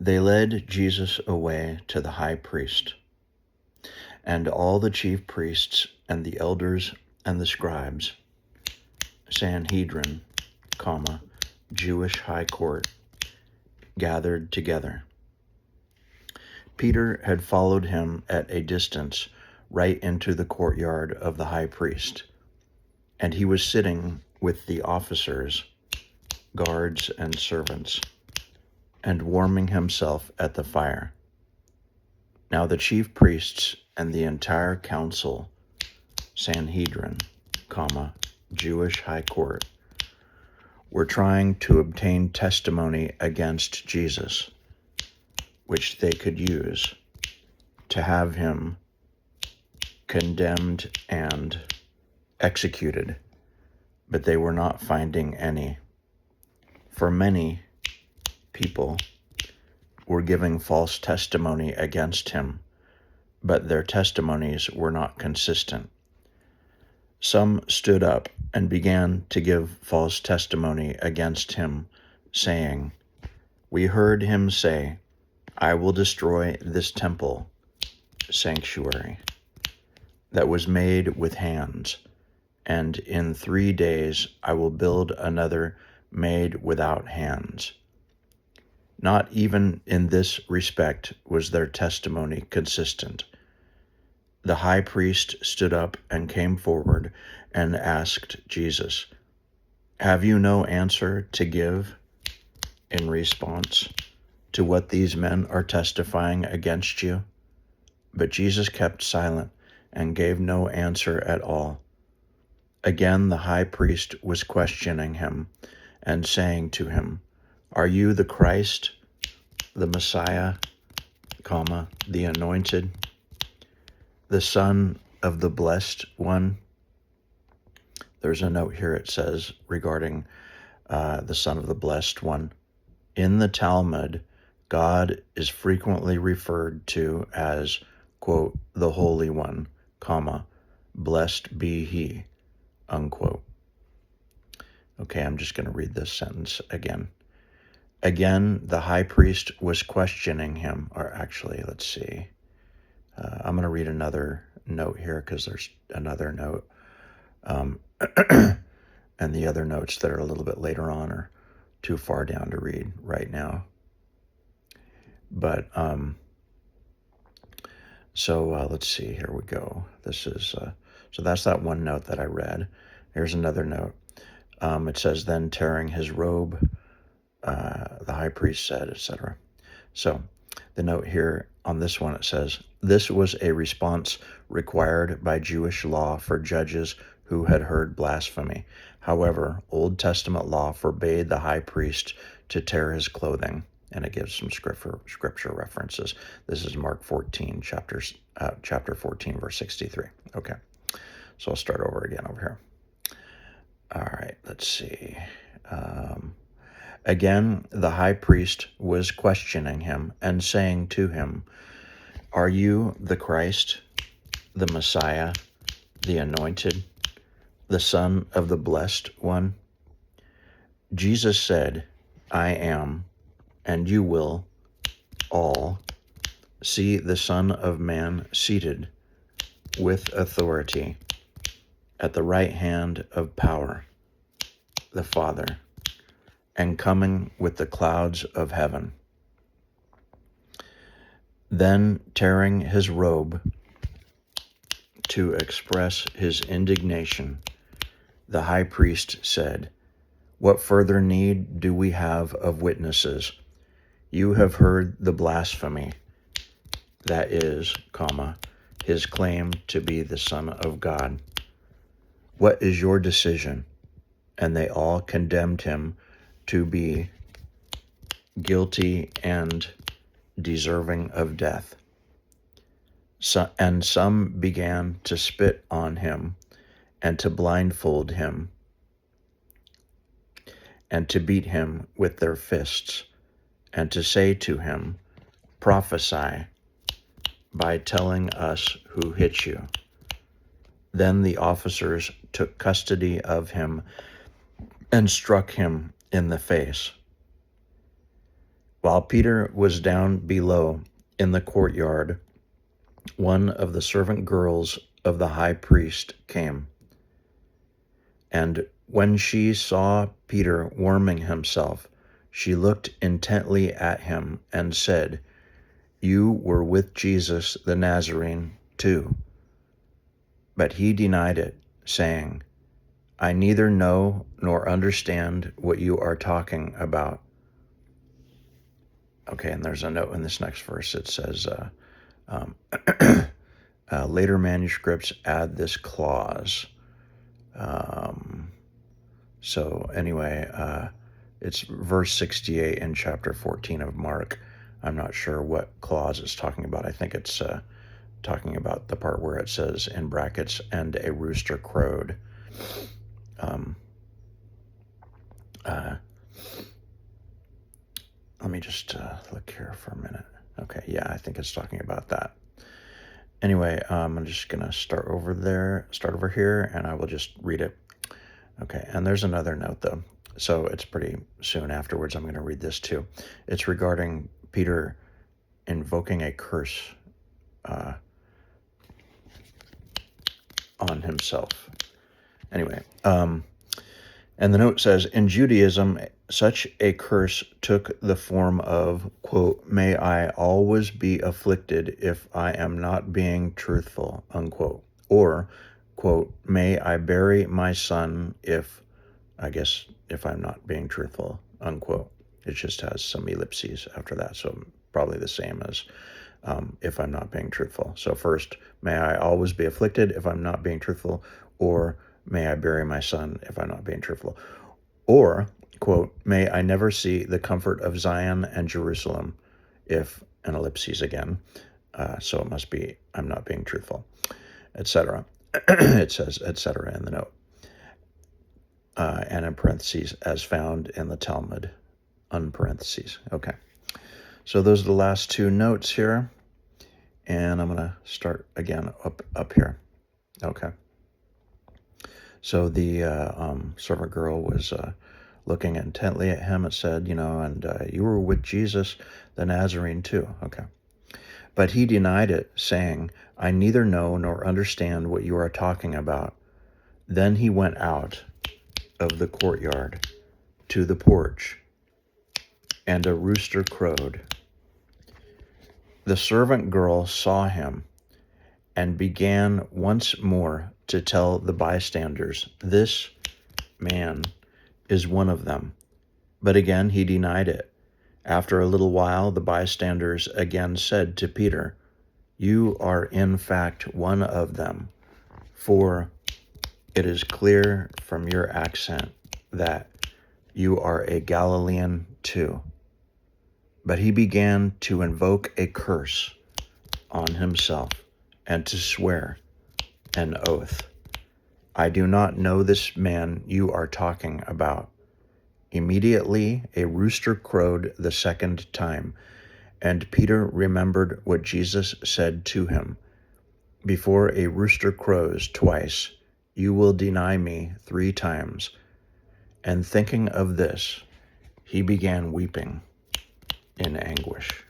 They led Jesus away to the high priest, and all the chief priests and the elders and the scribes, Sanhedrin, Jewish high court, gathered together. Peter had followed him at a distance right into the courtyard of the high priest, and he was sitting with the officers, guards, and servants, and warming himself at the fire. Now the chief priests and the entire council, Sanhedrin, Jewish high court, were trying to obtain testimony against Jesus, which they could use to have him condemned and executed, but they were not finding any. For many people were giving false testimony against him, but their testimonies were not consistent. Some stood up and began to give false testimony against him, saying, "We heard him say, 'I will destroy this temple, sanctuary, that was made with hands, and in 3 days I will build another made without hands.' Not even in this respect was their testimony consistent. The high priest stood up and came forward and asked Jesus, 'Have you no answer to give in response to what these men are testifying against you?' But Jesus kept silent and gave no answer at all. Again the high priest was questioning him and saying to him, 'Are you the Christ, the Messiah, the Anointed, the Son of the Blessed One?'" There's a note here, it says, regarding the Son of the Blessed One. In the Talmud, God is frequently referred to as, quote, "the Holy One, blessed be he," unquote. Okay, I'm just going to read this sentence again. Again, the high priest was questioning him, or actually, let's see. I'm going to read another note here because there's another note. And the other notes that are a little bit later on are too far down to read right now. But, let's see, here we go. This is, so that's that one note that I read. Here's another note. It says, "Then tearing his robe, the high priest said," etc. So the note here on this one, it says, "This was a response required by Jewish law for judges who had heard blasphemy. However, Old Testament law forbade the high priest to tear his clothing." And it gives some scripture references. This is Mark 14, chapter 14, verse 63. Okay, so I'll start over again over here. All right, let's see. Again, the high priest was questioning him and saying to him, "Are you the Christ, the Messiah, the Anointed, the Son of the Blessed One?" Jesus said, "I am, and you will all see the Son of Man seated with authority at the right hand of power, the Father, and coming with the clouds of heaven." Then, tearing his robe to express his indignation, the high priest said, "What further need do we have of witnesses? You have heard the blasphemy, that is, his claim to be the Son of God. What is your decision?" And they all condemned him to be guilty and deserving of death. And some began to spit on him and to blindfold him and to beat him with their fists and to say to him, "Prophesy by telling us who hit you." Then the officers took custody of him and struck him in the face. While Peter was down below in the courtyard, one of the servant girls of the high priest came. And when she saw Peter warming himself, she looked intently at him and said, "You were with Jesus the Nazarene too." But he denied it, saying, "I neither know nor understand what you are talking about." Okay, and there's a note in this next verse. It says, um, later manuscripts add this clause. So anyway, it's verse 68 in chapter 14 of Mark. I'm not sure what clause it's talking about. I think it's talking about the part where it says in brackets, "and a rooster crowed." Let me just look here for a minute. Okay, yeah, I think it's talking about that. Anyway, I'm just going to start over here, and I will just read it. Okay, and there's another note, though. So it's pretty soon afterwards. I'm going to read this, too. It's regarding Peter invoking a curse on himself. Anyway, and the note says, in Judaism, such a curse took the form of, quote, "May I always be afflicted if I am not being truthful," unquote. Or, quote, "May I bury my son if I'm not being truthful," unquote. It just has some ellipses after that, so probably the same as if I'm not being truthful. So first, may I always be afflicted if I'm not being truthful, or may I bury my son if I'm not being truthful. Or, quote, "May I never see the comfort of Zion and Jerusalem if," an ellipses again, so it must be I'm not being truthful, etc. It says, etc. in the note. And in parentheses, as found in the Talmud, unparentheses. Okay. So those are the last two notes here. And I'm going to start again up here. Okay. So the servant girl was looking intently at him. It said, and you were with Jesus the Nazarene too. Okay. But he denied it, saying, "I neither know nor understand what you are talking about." Then he went out of the courtyard to the porch, and a rooster crowed. The servant girl saw him and began once more to tell the bystanders, "This man is one of them." But again he denied it. After a little while, the bystanders again said to Peter, "You are in fact one of them, for it is clear from your accent that you are a Galilean too." But he began to invoke a curse on himself and to swear an oath, "I do not know this man you are talking about." Immediately a rooster crowed the second time, and Peter remembered what Jesus said to him, "Before a rooster crows twice, you will deny me 3 times." And thinking of this, he began weeping in anguish.